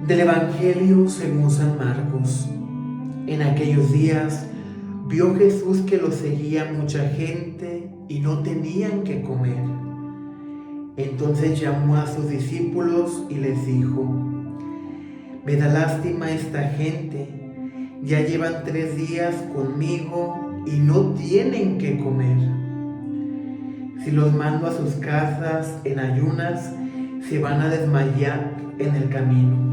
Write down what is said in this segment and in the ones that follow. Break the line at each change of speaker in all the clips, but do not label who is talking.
Del Evangelio según San Marcos. En aquellos días vio Jesús que lo seguía mucha gente y no tenían que comer. Entonces llamó a sus discípulos y les dijo: me da lástima esta gente, ya llevan 3 días conmigo y no tienen que comer. Si los mando a sus casas en ayunas, se van a desmayar en el camino.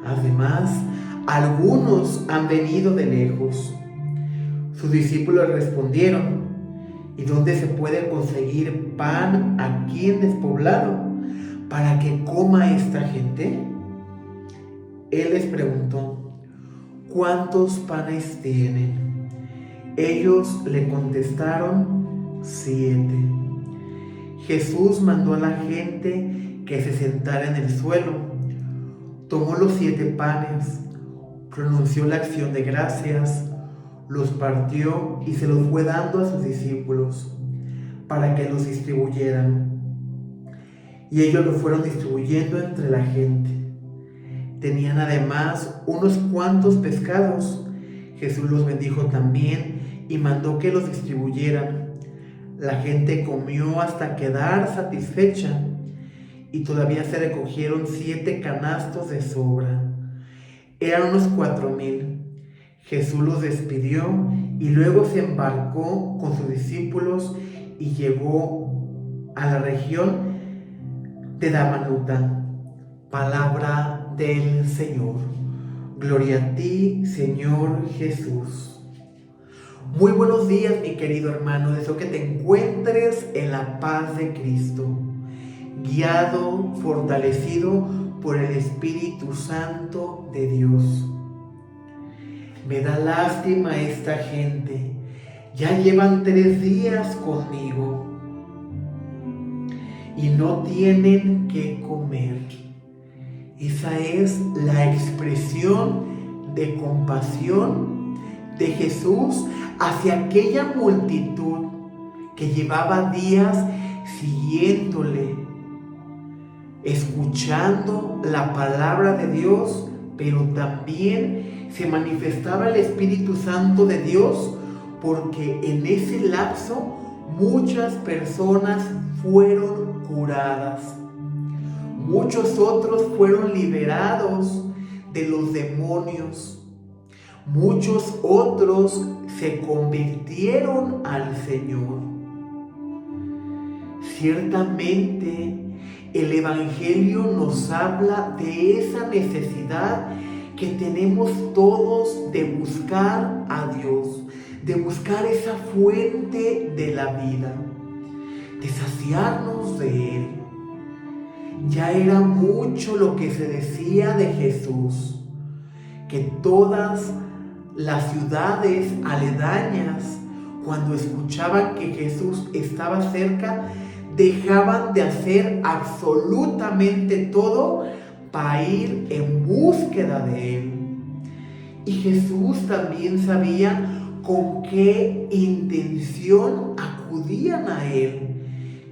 Además, algunos han venido de lejos. Sus discípulos respondieron: ¿y dónde se puede conseguir pan aquí en despoblado para que coma esta gente? Él les preguntó: ¿cuántos panes tienen? Ellos le contestaron: 7. Jesús mandó a la gente que se sentara en el suelo. Tomó los 7 panes, pronunció la acción de gracias, los partió y se los fue dando a sus discípulos para que los distribuyeran. Y ellos lo fueron distribuyendo entre la gente. Tenían además unos cuantos pescados. Jesús los bendijo también y mandó que los distribuyeran. La gente comió hasta quedar satisfecha. Y todavía se recogieron 7 canastos de sobra. Eran unos 4,000. Jesús los despidió y luego se embarcó con sus discípulos y llegó a la región de Dalmanuta. Palabra del Señor. Gloria a ti, Señor Jesús. Muy buenos días, mi querido hermano. Deseo que te encuentres en la paz de Cristo, guiado, fortalecido por el Espíritu Santo de Dios. Me da lástima esta gente, ya llevan 3 días conmigo y no tienen que comer. Esa es la expresión de compasión de Jesús hacia aquella multitud que llevaba días siguiéndole, escuchando la palabra de Dios, pero también se manifestaba el Espíritu Santo de Dios, porque en ese lapso muchas personas fueron curadas. Muchos otros fueron liberados de los demonios. Muchos otros se convirtieron al Señor. Ciertamente, el Evangelio nos habla de esa necesidad que tenemos todos de buscar a Dios, de buscar esa fuente de la vida, de saciarnos de Él. Ya era mucho lo que se decía de Jesús, que todas las ciudades aledañas, cuando escuchaban que Jesús estaba cerca, dejaban de hacer absolutamente todo para ir en búsqueda de Él. Y Jesús también sabía con qué intención acudían a Él,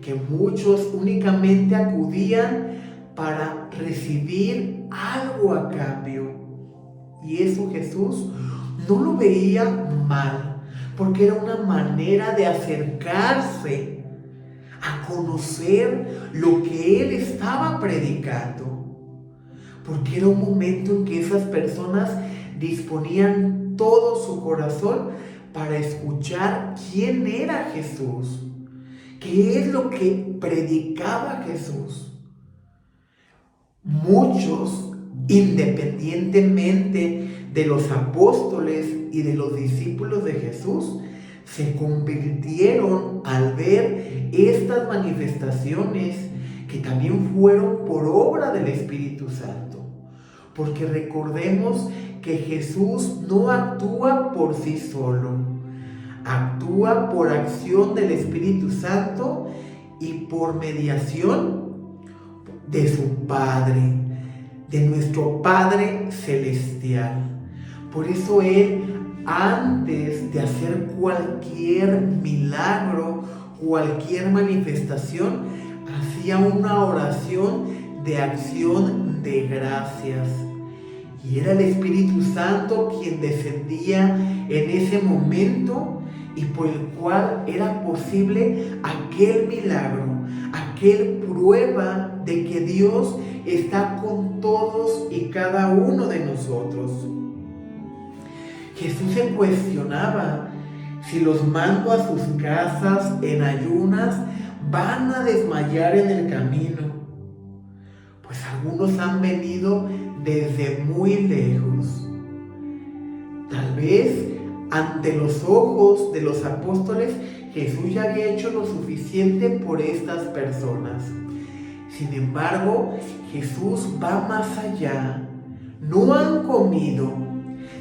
que muchos únicamente acudían para recibir algo a cambio. Y eso Jesús no lo veía mal, porque era una manera de acercarse a conocer lo que Él estaba predicando, porque era un momento en que esas personas disponían todo su corazón para escuchar quién era Jesús, qué es lo que predicaba Jesús. Muchos, independientemente de los apóstoles y de los discípulos de Jesús, se convirtieron al ver estas manifestaciones que también fueron por obra del Espíritu Santo. Porque recordemos que Jesús no actúa por sí solo, actúa por acción del Espíritu Santo y por mediación de su Padre, de nuestro Padre Celestial. Por eso Él, antes de hacer cualquier milagro, cualquier manifestación, hacía una oración de acción de gracias. Y era el Espíritu Santo quien descendía en ese momento y por el cual era posible aquel milagro, aquel prueba de que Dios está con todos y cada uno de nosotros. Jesús se cuestionaba si los mando a sus casas en ayunas, van a desmayar en el camino. Pues algunos han venido desde muy lejos. Tal vez ante los ojos de los apóstoles, Jesús ya había hecho lo suficiente por estas personas. Sin embargo, Jesús va más allá. No han comido.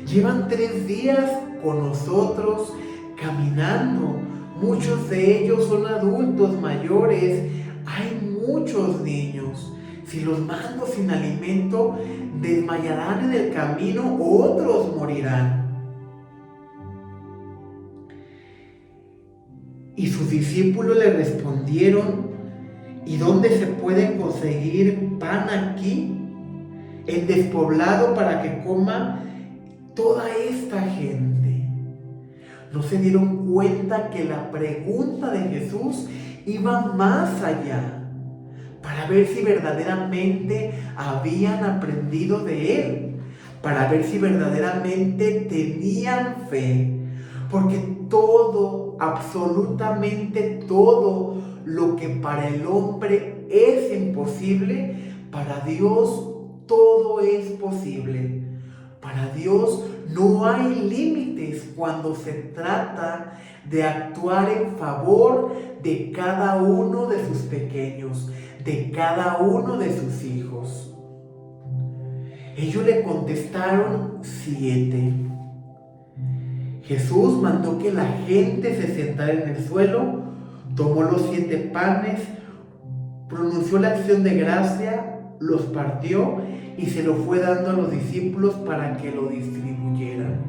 Llevan 3 días con nosotros caminando. Muchos de ellos son adultos mayores. Hay muchos niños. Si los mando sin alimento, desmayarán en el camino, otros morirán. Y sus discípulos le respondieron: ¿y dónde se puede conseguir pan aquí, en despoblado, para que coma toda esta gente? No se dieron cuenta que la pregunta de Jesús iba más allá, para ver si verdaderamente habían aprendido de Él, para ver si verdaderamente tenían fe, porque todo, absolutamente todo lo que para el hombre es imposible, para Dios todo es posible. Para Dios no hay límites cuando se trata de actuar en favor de cada uno de sus pequeños, de cada uno de sus hijos. Ellos le contestaron 7. Jesús mandó que la gente se sentara en el suelo, tomó los 7 panes, pronunció la acción de gracia, los partió y se lo fue dando a los discípulos para que lo distribuyeran.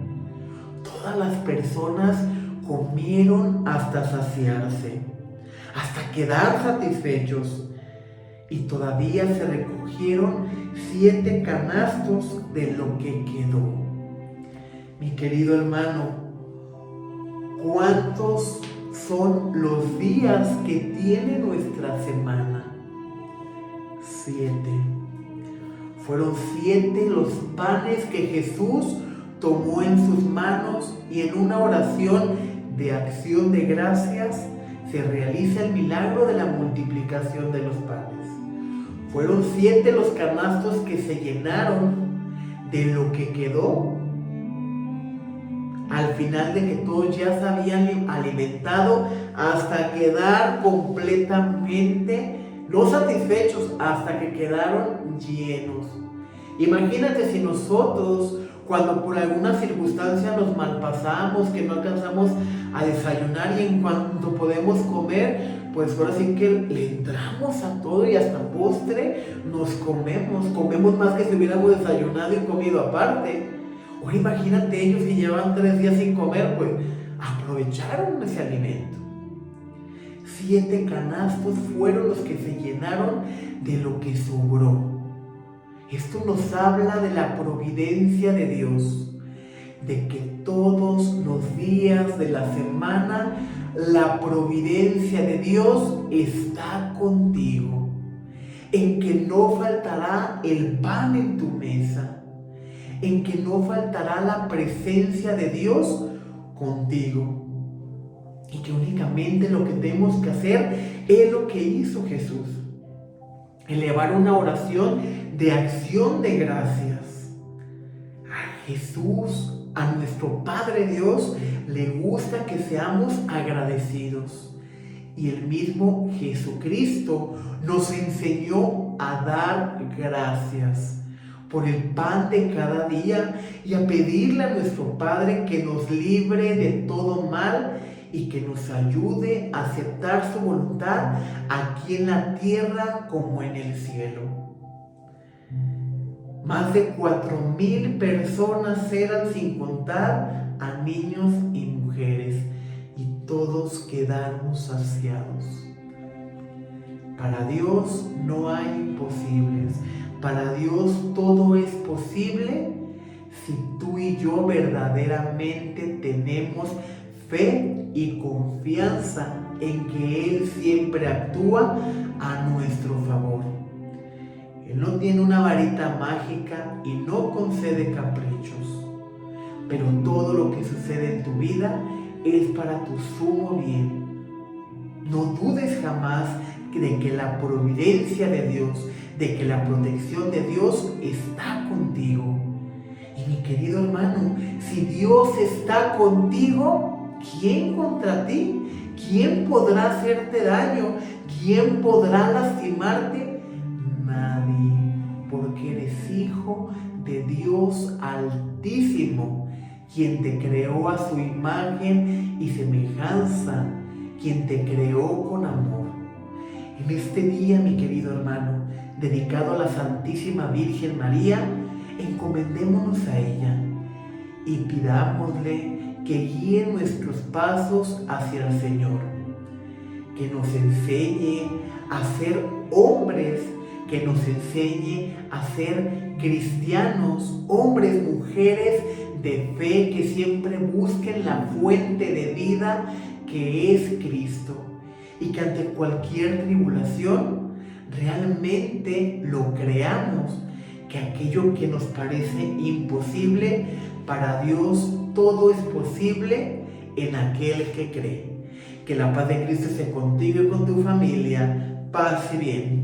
Todas las personas comieron hasta saciarse, hasta quedar satisfechos, y todavía se recogieron 7 canastos de lo que quedó. Mi querido hermano, ¿cuántos son los días que tiene nuestra semana? 7. Fueron 7 los panes que Jesús tomó en sus manos y en una oración de acción de gracias se realiza el milagro de la multiplicación de los panes. Fueron 7 los canastos que se llenaron de lo que quedó al final de que todos ya se habían alimentado hasta quedar completamente no satisfechos, hasta que quedaron llenos. Imagínate si nosotros, cuando por alguna circunstancia nos malpasamos, que no alcanzamos a desayunar y en cuanto podemos comer, pues ahora sí que le entramos a todo y hasta postre nos comemos más que si hubiéramos desayunado y comido aparte. Ahora imagínate ellos que llevan 3 días sin comer, pues aprovecharon ese alimento. 7 canastos fueron los que se llenaron de lo que sobró. Esto nos habla de la providencia de Dios, de que todos los días de la semana la providencia de Dios está contigo, en que no faltará el pan en tu mesa, en que no faltará la presencia de Dios contigo. Y que únicamente lo que tenemos que hacer es lo que hizo Jesús: elevar una oración de acción de gracias. A Jesús, a nuestro Padre Dios, le gusta que seamos agradecidos. Y el mismo Jesucristo nos enseñó a dar gracias por el pan de cada día y a pedirle a nuestro Padre que nos libre de todo mal y que nos ayude a aceptar su voluntad aquí en la tierra como en el cielo. Más de 4,000 personas eran, sin contar a niños y mujeres, y todos quedaron saciados. Para Dios no hay imposibles. Para Dios todo es posible si tú y yo verdaderamente tenemos fe y confianza en que Él siempre actúa a nuestro favor. Él no tiene una varita mágica y no concede caprichos, pero todo lo que sucede en tu vida es para tu sumo bien. No dudes jamás de que la providencia de Dios, de que la protección de Dios está contigo. Y mi querido hermano, si Dios está contigo, ¿quién contra ti? ¿Quién podrá hacerte daño? ¿Quién podrá lastimarte? Nadie, porque eres hijo de Dios Altísimo, quien te creó a su imagen y semejanza, quien te creó con amor. En este día, mi querido hermano, dedicado a la Santísima Virgen María, encomendémonos a ella y pidámosle que guíe nuestros pasos hacia el Señor, que nos enseñe a ser hombres, que nos enseñe a ser cristianos, hombres, mujeres de fe que siempre busquen la fuente de vida que es Cristo, y que ante cualquier tribulación realmente lo creamos, que aquello que nos parece imposible, para Dios todo es posible en aquel que cree. Que la paz de Cristo esté contigo y con tu familia. Paz y bien.